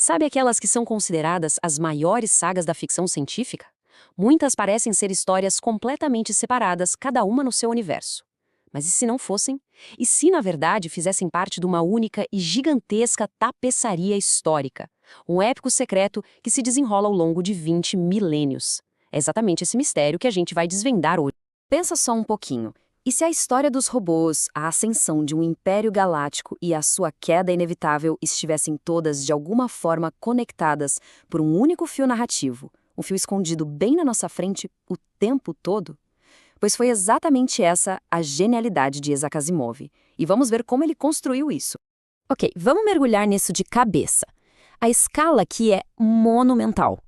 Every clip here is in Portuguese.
Sabe aquelas que são consideradas as maiores sagas da ficção científica? Muitas parecem ser histórias completamente separadas, cada uma no seu universo. Mas e se não fossem? E se, na verdade, fizessem parte de uma única e gigantesca tapeçaria histórica? Um épico secreto que se desenrola ao longo de 20 milênios. É exatamente esse mistério que a gente vai desvendar hoje. Pensa só um pouquinho. E se a história dos robôs, a ascensão de um império galáctico e a sua queda inevitável estivessem todas de alguma forma conectadas por um único fio narrativo, um fio escondido bem na nossa frente o tempo todo? Pois foi exatamente essa a genialidade de Isaac Asimov. E vamos ver como ele construiu isso. Ok, vamos mergulhar nisso de cabeça. A escala aqui é monumental.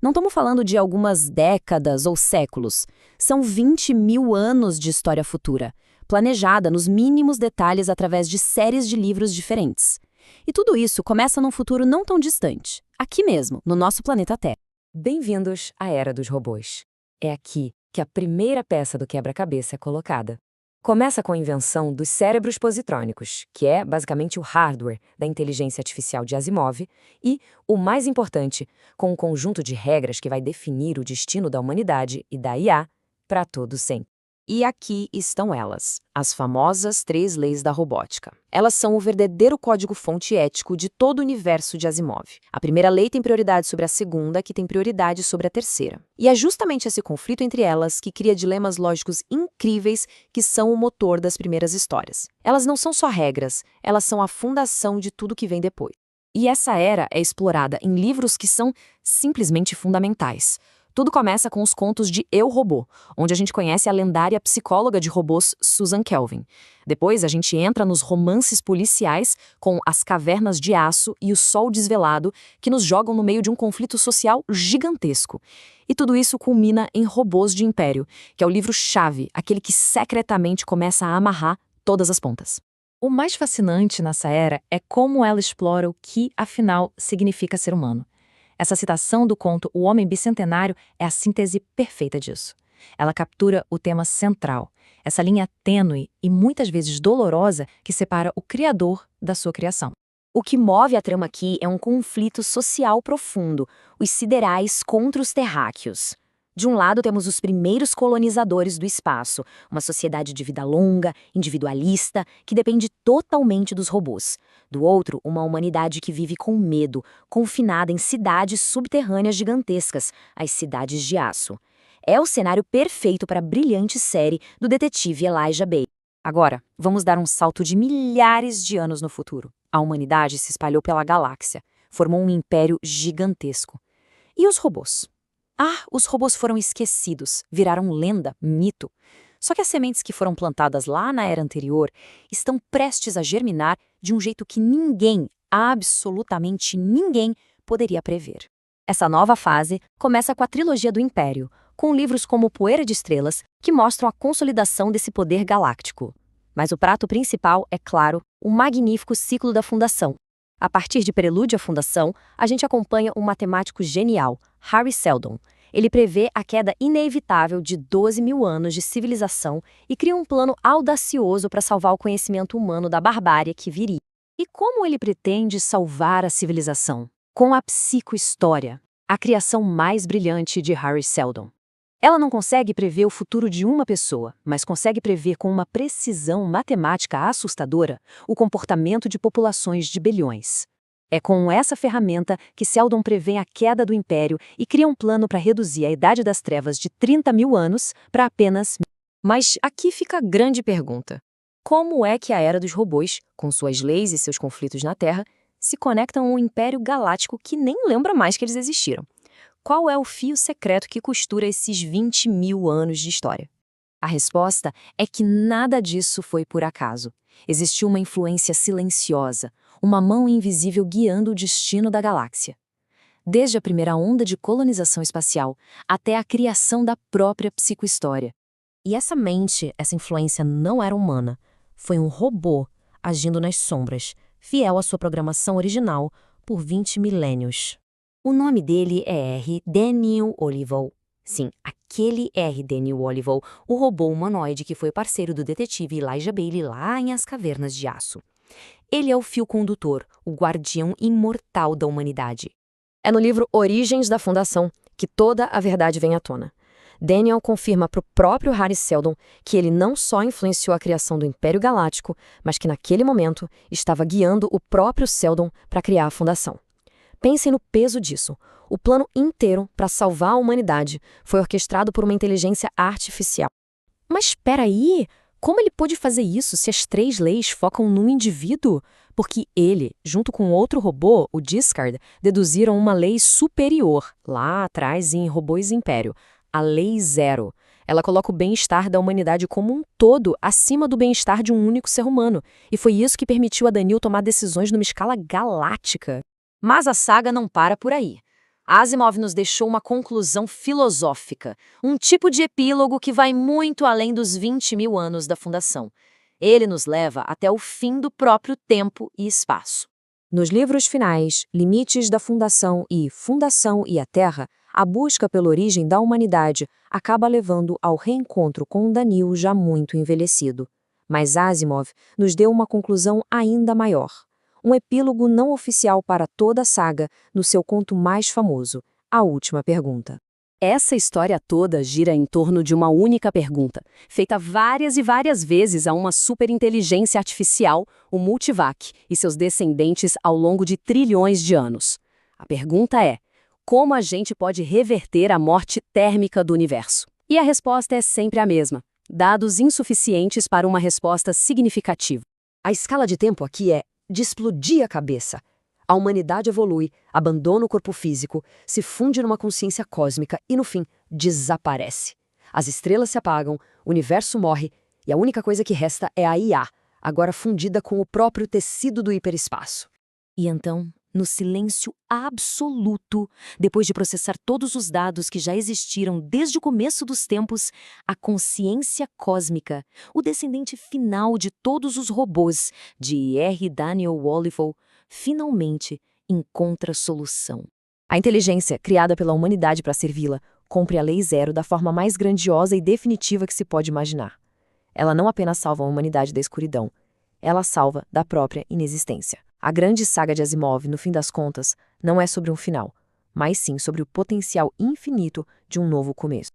Não estamos falando de algumas décadas ou séculos. São 20 mil anos de história futura, planejada nos mínimos detalhes através de séries de livros diferentes. E tudo isso começa num futuro não tão distante, aqui mesmo, no nosso planeta Terra. Bem-vindos à Era dos Robôs. É aqui que a primeira peça do quebra-cabeça é colocada. Começa com a invenção dos cérebros positrônicos, que é basicamente o hardware da inteligência artificial de Asimov, e, o mais importante, com um conjunto de regras que vai definir o destino da humanidade e da IA para todo sempre. E aqui estão elas, as famosas 3 leis da robótica. Elas são o verdadeiro código-fonte ético de todo o universo de Asimov. A primeira lei tem prioridade sobre a segunda, que tem prioridade sobre a terceira. E é justamente esse conflito entre elas que cria dilemas lógicos incríveis que são o motor das primeiras histórias. Elas não são só regras, elas são a fundação de tudo que vem depois. E essa era é explorada em livros que são simplesmente fundamentais. Tudo começa com os contos de Eu, Robô, onde a gente conhece a lendária psicóloga de robôs Susan Kelvin. Depois a gente entra nos romances policiais com As Cavernas de Aço e O Sol Desvelado, que nos jogam no meio de um conflito social gigantesco. E tudo isso culmina em Robôs de Império, que é o livro-chave, aquele que secretamente começa a amarrar todas as pontas. O mais fascinante nessa era é como ela explora o que, afinal, significa ser humano. Essa citação do conto O Homem Bicentenário é a síntese perfeita disso. Ela captura o tema central, essa linha tênue e muitas vezes dolorosa que separa o criador da sua criação. O que move a trama aqui é um conflito social profundo, os siderais contra os terráqueos. De um lado temos os primeiros colonizadores do espaço, uma sociedade de vida longa, individualista, que depende totalmente dos robôs. Do outro, uma humanidade que vive com medo, confinada em cidades subterrâneas gigantescas, as Cidades de Aço. É o cenário perfeito para a brilhante série do detetive Elijah Balk. Agora, vamos dar um salto de milhares de anos no futuro. A humanidade se espalhou pela galáxia, formou um império gigantesco. E os robôs? Os robôs foram esquecidos, viraram lenda, mito. Só que as sementes que foram plantadas lá na era anterior estão prestes a germinar de um jeito que ninguém, absolutamente ninguém, poderia prever. Essa nova fase começa com a trilogia do Império, com livros como Poeira de Estrelas, que mostram a consolidação desse poder galáctico. Mas o prato principal é, claro, o magnífico ciclo da Fundação. A partir de Prelúdio à Fundação, a gente acompanha um matemático genial, Hari Seldon. Ele prevê a queda inevitável de 12 mil anos de civilização e cria um plano audacioso para salvar o conhecimento humano da barbárie que viria. E como ele pretende salvar a civilização? Com a psicohistória, a criação mais brilhante de Hari Seldon. Ela não consegue prever o futuro de uma pessoa, mas consegue prever com uma precisão matemática assustadora o comportamento de populações de bilhões. É com essa ferramenta que Seldon prevê a queda do Império e cria um plano para reduzir a Idade das Trevas de 30 mil anos para apenas 1.000. Mas aqui fica a grande pergunta. Como é que a Era dos Robôs, com suas leis e seus conflitos na Terra, se conectam a um Império Galáctico que nem lembra mais que eles existiram? Qual é o fio secreto que costura esses 20 mil anos de história? A resposta é que nada disso foi por acaso. Existiu uma influência silenciosa, uma mão invisível guiando o destino da galáxia. Desde a primeira onda de colonização espacial até a criação da própria psicohistória. E essa mente, essa influência não era humana. Foi um robô agindo nas sombras, fiel à sua programação original por 20 milênios. O nome dele é R. Daniel Olivaw. Sim, aquele R. Daniel Olivaw, o robô humanoide que foi parceiro do detetive Elijah Balk lá em As Cavernas de Aço. Ele é o fio condutor, o guardião imortal da humanidade. É no livro Origens da Fundação que toda a verdade vem à tona. Daniel confirma para o próprio Hari Seldon que ele não só influenciou a criação do Império Galáctico, mas que naquele momento estava guiando o próprio Seldon para criar a Fundação. Pensem no peso disso. O plano inteiro para salvar a humanidade foi orquestrado por uma inteligência artificial. Mas espera aí, como ele pôde fazer isso se as 3 leis focam num indivíduo? Porque ele, junto com outro robô, o Discard, deduziram uma lei superior, lá atrás em Robôs Império, a Lei Zero. Ela coloca o bem-estar da humanidade como um todo acima do bem-estar de um único ser humano. E foi isso que permitiu a Daniel tomar decisões numa escala galáctica. Mas a saga não para por aí. Asimov nos deixou uma conclusão filosófica, um tipo de epílogo que vai muito além dos 20.000 anos da Fundação. Ele nos leva até o fim do próprio tempo e espaço. Nos livros finais, Limites da Fundação e a Terra, a busca pela origem da humanidade acaba levando ao reencontro com Daniel já muito envelhecido. Mas Asimov nos deu uma conclusão ainda maior. Um epílogo não oficial para toda a saga no seu conto mais famoso, A Última Pergunta. Essa história toda gira em torno de uma única pergunta, feita várias e várias vezes a uma superinteligência artificial, o Multivac, e seus descendentes ao longo de trilhões de anos. A pergunta é: como a gente pode reverter a morte térmica do universo? E a resposta é sempre a mesma: dados insuficientes para uma resposta significativa. A escala de tempo aqui é de explodir a cabeça. A humanidade evolui, abandona o corpo físico, se funde numa consciência cósmica e, no fim, desaparece. As estrelas se apagam, o universo morre e a única coisa que resta é a IA, agora fundida com o próprio tecido do hiperespaço. E então, no silêncio absoluto, depois de processar todos os dados que já existiram desde o começo dos tempos, a consciência cósmica, o descendente final de todos os robôs, de R. Daniel Wolfowitz, finalmente encontra solução. A inteligência, criada pela humanidade para servi-la, cumpre a Lei Zero da forma mais grandiosa e definitiva que se pode imaginar. Ela não apenas salva a humanidade da escuridão, ela salva da própria inexistência. A grande saga de Asimov, no fim das contas, não é sobre um final, mas sim sobre o potencial infinito de um novo começo.